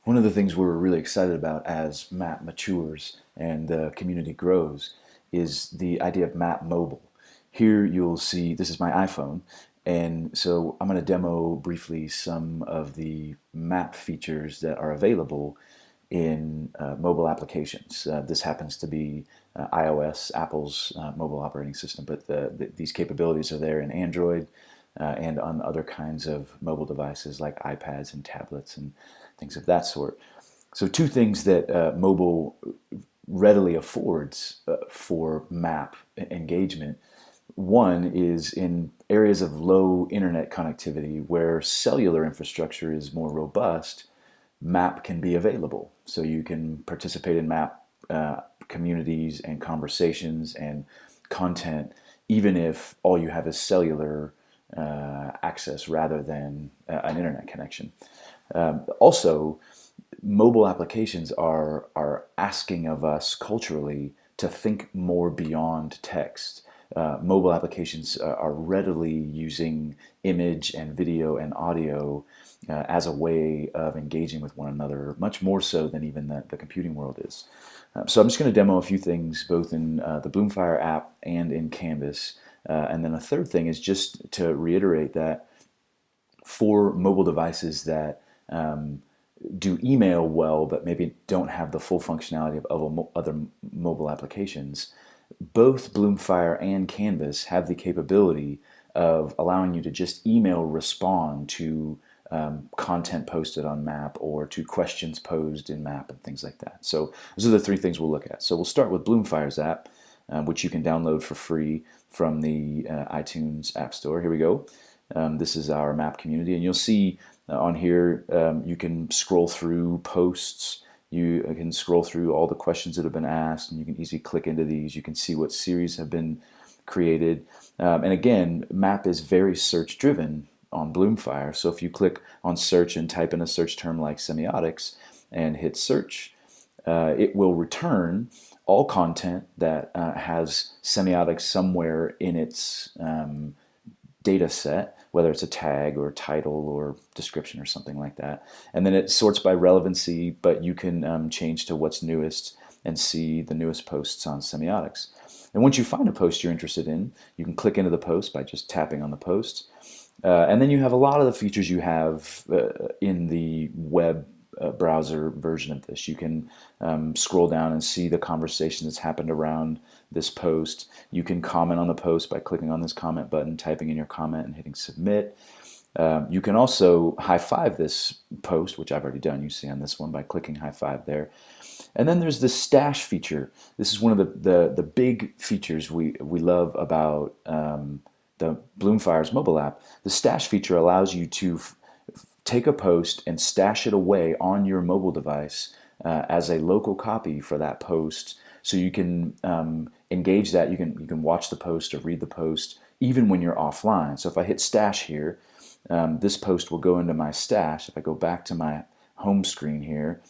One of the things we're really excited about as Map matures and the community grows is the idea of Map Mobile. Here you'll see, this is my iPhone, and so I'm going to demo briefly some of the map features that are available in mobile applications. This happens to be iOS, Apple's mobile operating system, but these capabilities are there in Android and on other kinds of mobile devices like iPads and tablets and things of that sort. So two things that mobile readily affords for map engagement. One is in areas of low internet connectivity where cellular infrastructure is more robust, map can be available. So you can participate in map communities and conversations and content, even if all you have is cellular access rather than an internet connection. Also, mobile applications are asking of us culturally to think more beyond text. Mobile applications are readily using image and video and audio as a way of engaging with one another, much more so than even the computing world is. So I'm just going to demo a few things both in the Bloomfire app and in Canvas. And then a third thing is just to reiterate that for mobile devices that do email well, but maybe don't have the full functionality of other mobile applications, both Bloomfire and Canvas have the capability of allowing you to just email respond to content posted on Map or to questions posed in Map and things like that. So those are the three things we'll look at. So we'll start with Bloomfire's app, which you can download for free from the iTunes App Store. Here we go. This is our map community, and you'll see on here you can scroll through posts, you can scroll through all the questions that have been asked, and you can easily click into these. You can see what series have been created. And again, map is very search driven on Bloomfire. So if you click on search and type in a search term like semiotics and hit search, it will return all content that has semiotics somewhere in its data set, whether it's a tag or title or description or something like that. And then it sorts by relevancy, but you can change to what's newest and see the newest posts on semiotics. And once you find a post you're interested in, you can click into the post by just tapping on the post. And then you have a lot of the features you have in the web browser version of this. You can scroll down and see the conversation that's happened around this post. You can comment on the post by clicking on this comment button, typing in your comment, and hitting submit. You can also high five this post, which I've already done. You see on this one by clicking high five there. And then there's the stash feature. This is one of the big features we love about the Bloomfire's mobile app. The stash feature allows you to take a post and stash it away on your mobile device as a local copy for that post, so you can engage that. You can watch the post or read the post even when you're offline. So if I hit stash here, this post will go into my stash. If I go back to my home screen here,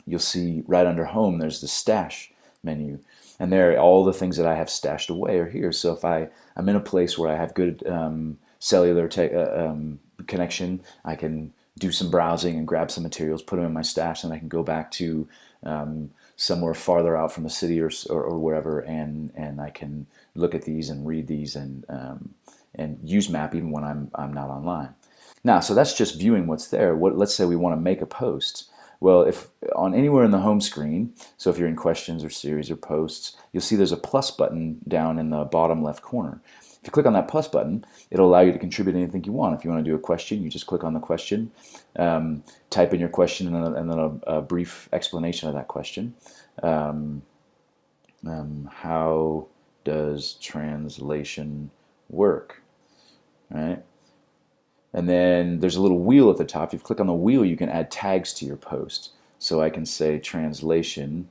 you'll see right under home there's the stash menu, and there all the things that I have stashed away are here. So if I'm in a place where I have good cellular connection, I can do some browsing and grab some materials, put them in my stash, and I can go back to somewhere farther out from the city or wherever, and I can look at these and read these and use Map even when I'm not online. Now, so that's just viewing what's there. Let's say we want to make a post. Well, if on anywhere in the home screen, so if you're in questions or series or posts, you'll see there's a plus button down in the bottom left corner. If you click on that plus button, it'll allow you to contribute anything you want. If you want to do a question, you just click on the question, type in your question, and then a brief explanation of that question. How does translation work? Right? And then there's a little wheel at the top. If you click on the wheel, you can add tags to your post. So I can say translation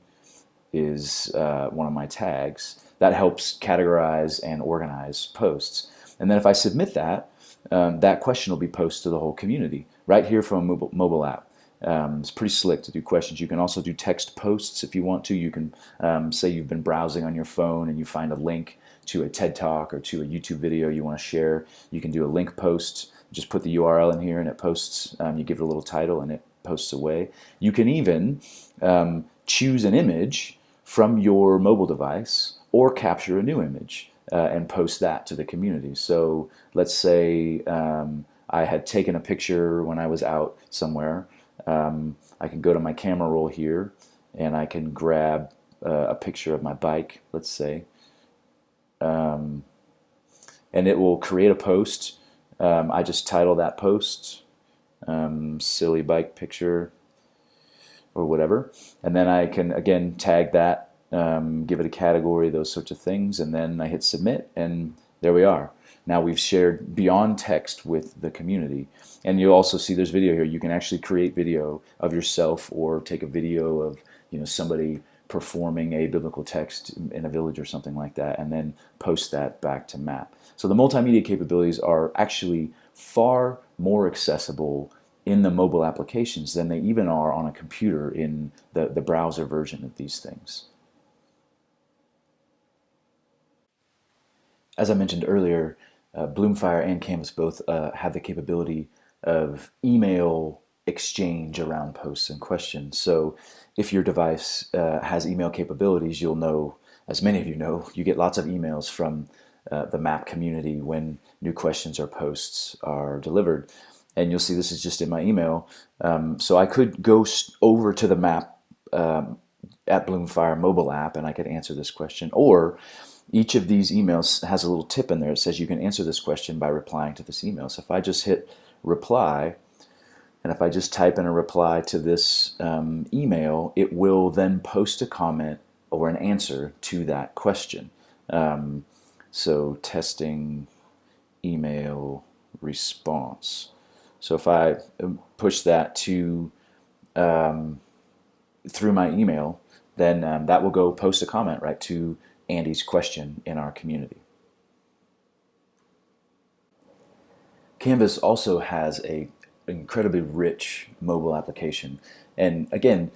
is one of my tags. That helps categorize and organize posts. And then if I submit that, that question will be posted to the whole community right here from a mobile app. It's pretty slick to do questions. You can also do text posts if you want to. You can say you've been browsing on your phone and you find a link to a TED Talk or to a YouTube video you want to share. You can do a link post. Just put the URL in here and it posts. You give it a little title and it posts away. You can even choose an image from your mobile device or capture a new image and post that to the community. So let's say I had taken a picture when I was out somewhere. I can go to my camera roll here and I can grab a picture of my bike, let's say, and it will create a post. I just title that post silly bike picture or whatever, and then I can again tag that, give it a category, those sorts of things, and then I hit submit, and there we are. Now we've shared beyond text with the community. And you'll also see there's video here. You can actually create video of yourself or take a video of somebody performing a biblical text in a village or something like that, and then post that back to Map. So the multimedia capabilities are actually far more accessible in the mobile applications than they even are on a computer in the browser version of these things. As I mentioned earlier, Bloomfire and Canvas both have the capability of email exchange around posts and questions. So if your device has email capabilities, you'll know, as many of you know, you get lots of emails from the Map community when new questions or posts are delivered. And you'll see this is just in my email. So I could go over to the Map at Bloomfire mobile app and I could answer this question. Or each of these emails has a little tip in there. It says you can answer this question by replying to this email. So if I just hit reply, and if I just type in a reply to this email, it will then post a comment or an answer to that question. So testing email response. So if I push that to through my email, then that will go post a comment right to Andy's question in our community. Canvas also has a incredibly rich mobile application, and again,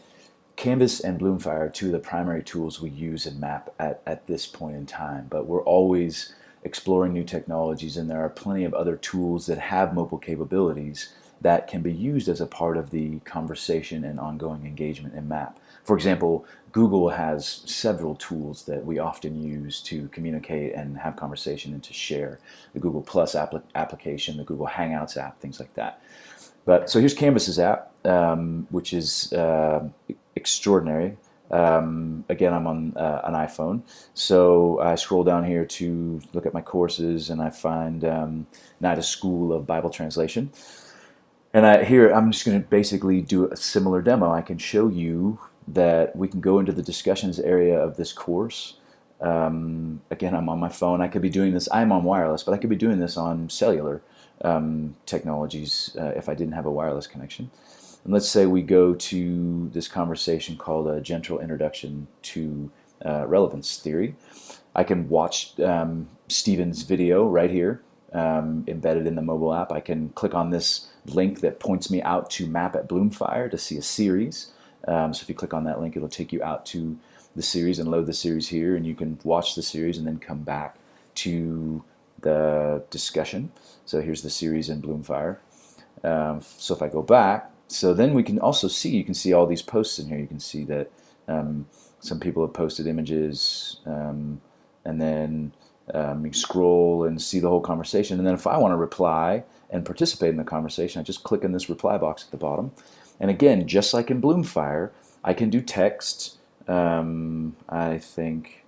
Canvas and Bloomfire are two of the primary tools we use in Map at this point in time, but we're always exploring new technologies, and there are plenty of other tools that have mobile capabilities that can be used as a part of the conversation and ongoing engagement in Map. For example, Google has several tools that we often use to communicate and have conversation and to share. The Google Plus application, the Google Hangouts app, things like that. But so here's Canvas's app, which is extraordinary. Again, I'm on an iPhone, so I scroll down here to look at my courses, and I find Night of School of Bible Translation. And here I'm just going to basically do a similar demo. I can show you that we can go into the discussions area of this course. Again, I'm on my phone. I could be doing this. I'm on wireless, but I could be doing this on cellular technologies if I didn't have a wireless connection. And let's say we go to this conversation called A Gentle Introduction to Relevance Theory. I can watch Stephen's video right here, embedded in the mobile app. I can click on this link that points me out to Map at Bloomfire to see a series. So if you click on that link, it'll take you out to the series and load the series here, and you can watch the series and then come back to the discussion. So here's the series in Bloomfire. So if I go back, so then we can also see, you can see all these posts in here. You can see that some people have posted images, and then you scroll and see the whole conversation. And then if I want to reply and participate in the conversation, I just click in this reply box at the bottom. And again, just like in Bloomfire, I can do text. I think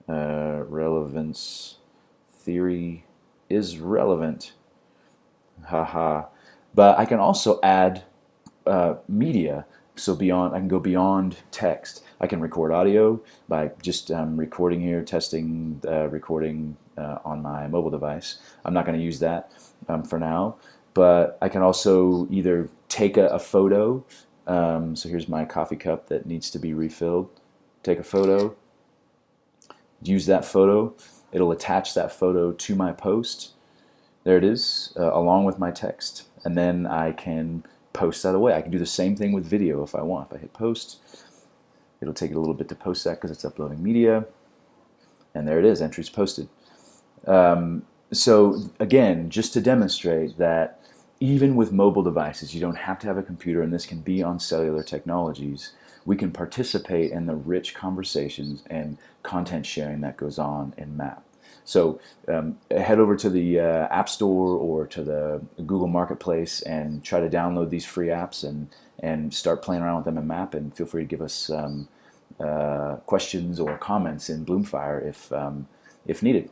relevance theory is relevant. Haha. But I can also add media. So I can go beyond text. I can record audio by just recording here, testing recording on my mobile device. I'm not going to use that for now, but I can also either take a photo. So here's my coffee cup that needs to be refilled. Take a photo, use that photo. It'll attach that photo to my post. There it is, along with my text. And then I can post that away. I can do the same thing with video if I want. If I hit post, it'll take it a little bit to post that because it's uploading media. And there it is, entries posted. So again, just to demonstrate that even with mobile devices, you don't have to have a computer, and this can be on cellular technologies. We can participate in the rich conversations and content sharing that goes on in MAP. So head over to the App Store or to the Google Marketplace and try to download these free apps and start playing around with them in MAP. And feel free to give us questions or comments in Bloomfire if needed.